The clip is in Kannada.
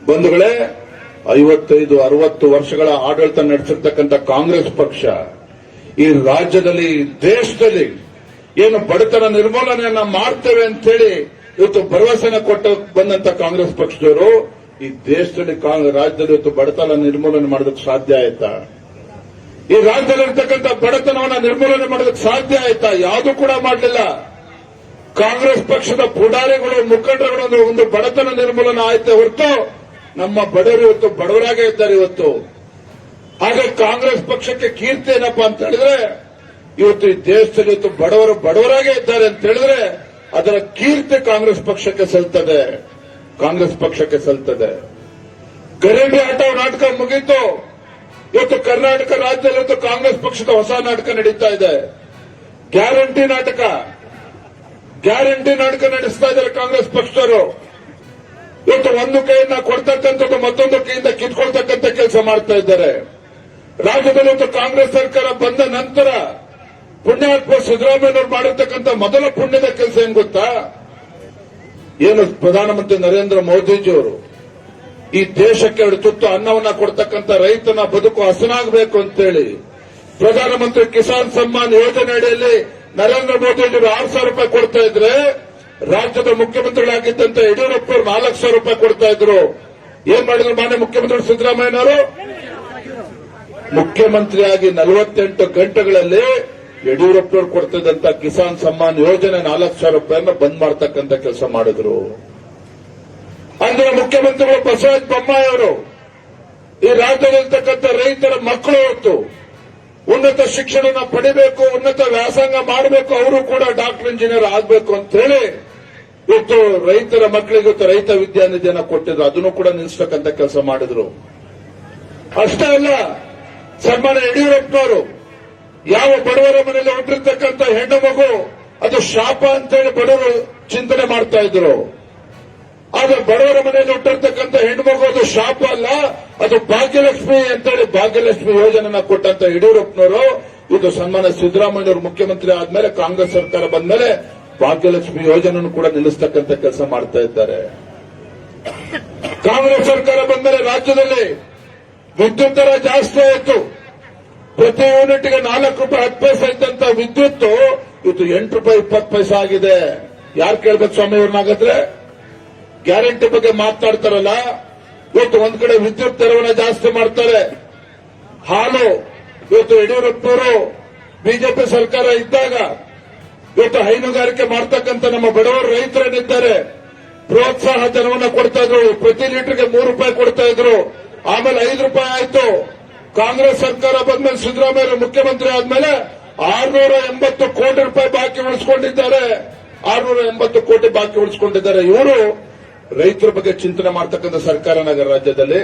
ಬಂಧುಗಳೇ, 55-60 ವರ್ಷಗಳ ಆಡಳಿತ ನಡೆಸಿರ್ತಕ್ಕಂಥ ಕಾಂಗ್ರೆಸ್ ಪಕ್ಷ ಈ ರಾಜ್ಯದಲ್ಲಿ, ದೇಶದಲ್ಲಿ ಏನು ಬಡತನ ನಿರ್ಮೂಲನೆಯನ್ನ ಮಾಡ್ತೇವೆ ಅಂತ ಹೇಳಿ ಇವತ್ತು ಭರವಸೆನ ಕೊಟ್ಟು ಬಂದಂತ ಕಾಂಗ್ರೆಸ್ ಪಕ್ಷದವರು ಈ ದೇಶದಲ್ಲಿ ರಾಜ್ಯದಲ್ಲಿ ಇವತ್ತು ಬಡತನ ನಿರ್ಮೂಲನೆ ಮಾಡೋದಕ್ಕೆ ಸಾಧ್ಯ ಆಯ್ತಾ? ಈ ರಾಜ್ಯದಲ್ಲಿರ್ತಕ್ಕಂಥ ಬಡತನವನ್ನ ನಿರ್ಮೂಲನೆ ಮಾಡೋದಕ್ಕೆ ಸಾಧ್ಯ ಆಯ್ತಾ? ಯಾವುದು ಕೂಡ ಮಾಡಲಿಲ್ಲ. ಕಾಂಗ್ರೆಸ್ ಪಕ್ಷದ ಪುಡಾರಿಗಳು, ಮುಖಂಡರುಗಳು ಒಂದು ಬಡತನ ನಿರ್ಮೂಲನೆ ಆಯ್ತೆ ಹೊರತು ನಮ್ಮ ಬಡವರು ಇವತ್ತು ಬಡವರಾಗೇ ಇದ್ದಾರೆ ಇವತ್ತು. ಹಾಗೆ ಕಾಂಗ್ರೆಸ್ ಪಕ್ಷಕ್ಕೆ ಕೀರ್ತಿ ಏನಪ್ಪಾ ಅಂತ ಹೇಳಿದ್ರೆ, ಇವತ್ತು ಈ ದೇಶದಲ್ಲಿ ಇವತ್ತು ಬಡವರಾಗೇ ಇದ್ದಾರೆ ಅಂತ ಹೇಳಿದ್ರೆ ಅದರ ಕೀರ್ತಿ ಕಾಂಗ್ರೆಸ್ ಪಕ್ಷಕ್ಕೆ ಸಲ್ತದೆ, ಕಾಂಗ್ರೆಸ್ ಪಕ್ಷಕ್ಕೆ ಸಲ್ತದೆ. ಗರೀಬಿ ಆಟ ನಾಟಕ ಮುಗೀತು. ಇವತ್ತು ಕರ್ನಾಟಕ ರಾಜ್ಯದಲ್ಲಿ ಇವತ್ತು ಕಾಂಗ್ರೆಸ್ ಪಕ್ಷದ ಹೊಸ ನಾಟಕ ನಡೀತಾ ಇದೆ. ಗ್ಯಾರಂಟಿ ನಾಟಕ ನಡೆಸ್ತಾ ಇದ್ದಾರೆ ಕಾಂಗ್ರೆಸ್ ಪಕ್ಷದವರು. ಇವತ್ತು ಒಂದು ಕೈಯಿಂದ ಕೊಡ್ತಕ್ಕಂಥದ್ದು ಮತ್ತೊಂದು ಕೈಯಿಂದ ಕಿತ್ಕೊಳ್ತಕ್ಕಂಥ ಕೆಲಸ ಮಾಡ್ತಾ ಇದ್ದಾರೆ. ರಾಜ್ಯದಲ್ಲಿ ಇವತ್ತು ಕಾಂಗ್ರೆಸ್ ಸರ್ಕಾರ ಬಂದ ನಂತರ ಪುಣ್ಯಾತ್ಮ ಸಿದ್ದರಾಮಯ್ಯನವರು ಮಾಡಿರ್ತಕ್ಕಂಥ ಮೊದಲ ಪುಣ್ಯದ ಕೆಲಸ ಏನ್ ಗೊತ್ತಾ? ಏನು ಪ್ರಧಾನಮಂತ್ರಿ ನರೇಂದ್ರ ಮೋದಿಜಿಯವರು ಈ ದೇಶಕ್ಕೆ ಎರಡು ತುತ್ತು ಅನ್ನವನ್ನ ಕೊಡ್ತಕ್ಕಂಥ ರೈತನ ಬದುಕು ಹಸನಾಗಬೇಕು ಅಂತೇಳಿ ಪ್ರಧಾನಮಂತ್ರಿ ಕಿಸಾನ್ ಸಮ್ಮಾನ್ ಯೋಜನೆ ಅಡಿಯಲ್ಲಿ ನರೇಂದ್ರ ಮೋದಿಜಿಯವರು 6,000 ರೂಪಾಯಿ ಕೊಡ್ತಾ ಇದ್ರೆ, ರಾಜ್ಯದ ಮುಖ್ಯಮಂತ್ರಿಗಳಾಗಿದ್ದಂತ ಯಡಿಯೂರಪ್ಪರು 4,00,000 ರೂಪಾಯಿ ಕೊಡ್ತಾ ಇದ್ರು. ಏನ್ ಮಾಡಿದ್ರು ಮಾನ್ಯ ಮುಖ್ಯಮಂತ್ರಿ ಸಿದ್ದರಾಮಯ್ಯನವರು? ಮುಖ್ಯಮಂತ್ರಿಯಾಗಿ 48 ಗಂಟೆಗಳಲ್ಲಿ ಯಡಿಯೂರಪ್ಪನವರು ಕೊಡ್ತಿದ್ದಂತ ಕಿಸಾನ್ ಸಮ್ಮಾನ್ ಯೋಜನೆ 4,00,000 ರೂಪಾಯಿನ ಬಂದ್ ಮಾಡ್ತಕ್ಕಂಥ ಕೆಲಸ ಮಾಡಿದ್ರು. ಅಂದ್ರೆ ಮುಖ್ಯಮಂತ್ರಿಗಳು ಬಸವರಾಜ ಬೊಮ್ಮಾಯಿ ಅವರು ಈ ರಾಜ್ಯದಲ್ಲಿರ್ತಕ್ಕಂಥ ರೈತರ ಮಕ್ಕಳು ಹೊತ್ತು ಉನ್ನತ ಶಿಕ್ಷಣ ಪಡಿಬೇಕು, ಉನ್ನತ ವ್ಯಾಸಂಗ ಮಾಡಬೇಕು, ಅವರು ಕೂಡ ಡಾಕ್ಟರ್ ಇಂಜಿನಿಯರ್ ಆಗಬೇಕು ಅಂತ ಹೇಳಿ ಇವತ್ತು ರೈತರ ಮಕ್ಕಳಿಗೆ ಇವತ್ತು ರೈತ ವಿದ್ಯಾನಿಧಿಯನ್ನ ಕೊಟ್ಟಿದ್ರು. ಅದನ್ನು ಕೂಡ ನಿಲ್ಲಿಸತಕ್ಕಂಥ ಕೆಲಸ ಮಾಡಿದ್ರು. ಅಷ್ಟೇ ಅಲ್ಲ, ಸನ್ಮಾನ್ಯ ಯಡಿಯೂರಪ್ಪನವರು ಯಾವ ಬಡವರ ಮನೆಯಲ್ಲಿ ಹುಟ್ಟಿರ್ತಕ್ಕಂಥ ಹೆಣ್ಣು ಮಗು ಅದು ಶಾಪ ಅಂತೇಳಿ ಬಡವರು ಚಿಂತನೆ ಮಾಡ್ತಾ ಇದ್ರು. ಆದ್ರೆ ಬಡವರ ಮನೆಯಲ್ಲಿ ಹುಟ್ಟಿರ್ತಕ್ಕಂಥ ಹೆಣ್ಮಗು ಅದು ಶಾಪ ಅಲ್ಲ, ಅದು ಭಾಗ್ಯಲಕ್ಷ್ಮಿ ಅಂತೇಳಿ ಭಾಗ್ಯಲಕ್ಷ್ಮಿ ಯೋಜನೆನ ಕೊಟ್ಟಂತ ಯಡಿಯೂರಪ್ಪನವರು ಇದು ಸನ್ಮಾನ್ಯ ಸಿದ್ದರಾಮಯ್ಯವರು ಮುಖ್ಯಮಂತ್ರಿ ಆದ್ಮೇಲೆ ಕಾಂಗ್ರೆಸ್ ಸರ್ಕಾರ ಬಂದ್ಮೇಲೆ ಭಾಗ್ಯಲಕ್ಷ್ಮಿ ಯೋಜನೆಯನ್ನು ಕೂಡ ನಿಲ್ಲಿಸತಕ್ಕಂಥ ಕೆಲಸ ಮಾಡ್ತಾ ಇದ್ದಾರೆ. ಕಾಂಗ್ರೆಸ್ ಸರ್ಕಾರ ಬಂದ್ಮೇಲೆ ರಾಜ್ಯದಲ್ಲಿ ವಿದ್ಯುತ್ ದರ ಜಾಸ್ತಿ ಆಯಿತು. ಪ್ರತಿ ಯೂನಿಟ್ಗೆ 4 ರೂಪಾಯಿ 10 ಪೈಸೆ ಇದ್ದಂತ ವಿದ್ಯುತ್ ಇವತ್ತು 8 ರೂಪಾಯಿ 20 ಪೈಸೆ ಆಗಿದೆ. ಯಾರು ಕೇಳ್ಬೇಕು ಸ್ವಾಮಿ ಇವ್ರನ್ನಾಗದ್ರೆ? ಗ್ಯಾರಂಟಿ ಬಗ್ಗೆ ಮಾತನಾಡ್ತಾರಲ್ಲ, ಇವತ್ತು ಒಂದ್ ಕಡೆ ವಿದ್ಯುತ್ ದರವನ್ನ ಜಾಸ್ತಿ ಮಾಡ್ತಾರೆ. ಹಾಲು ಇವತ್ತು ಯಡಿಯೂರಪ್ಪನವರು ಬಿಜೆಪಿ ಸರ್ಕಾರ ಇದ್ದಾಗ ಇವತ್ತು ಹೈನುಗಾರಿಕೆ ಮಾಡ್ತಕ್ಕಂಥ ನಮ್ಮ ಬಡವರು ರೈತರೇನಿದ್ದಾರೆ ಪ್ರೋತ್ಸಾಹ ಧನವನ್ನ ಕೊಡ್ತಾ ಇದ್ರು. ಪ್ರತಿ ಲೀಟರ್ಗೆ 3 ರೂಪಾಯಿ ಕೊಡ್ತಾ ಇದ್ರು. ಆಮೇಲೆ 5 ರೂಪಾಯಿ ಆಯ್ತು. ಕಾಂಗ್ರೆಸ್ ಸರ್ಕಾರ ಬಂದ್ಮೇಲೆ ಸಿದ್ದರಾಮಯ್ಯ ಮುಖ್ಯಮಂತ್ರಿ ಆದ್ಮೇಲೆ 680 ಕೋಟಿ ರೂಪಾಯಿ ಬಾಕಿ ಉಳಿಸಿಕೊಂಡಿದ್ದಾರೆ. 680 ಕೋಟಿ ಬಾಕಿ ಉಳಿಸಿಕೊಂಡಿದ್ದಾರೆ. ಇವರು ರೈತರ ಬಗ್ಗೆ ಚಿಂತನೆ ಮಾಡ್ತಕ್ಕಂಥ ಸರ್ಕಾರ ನಗರ ರಾಜ್ಯದಲ್ಲಿ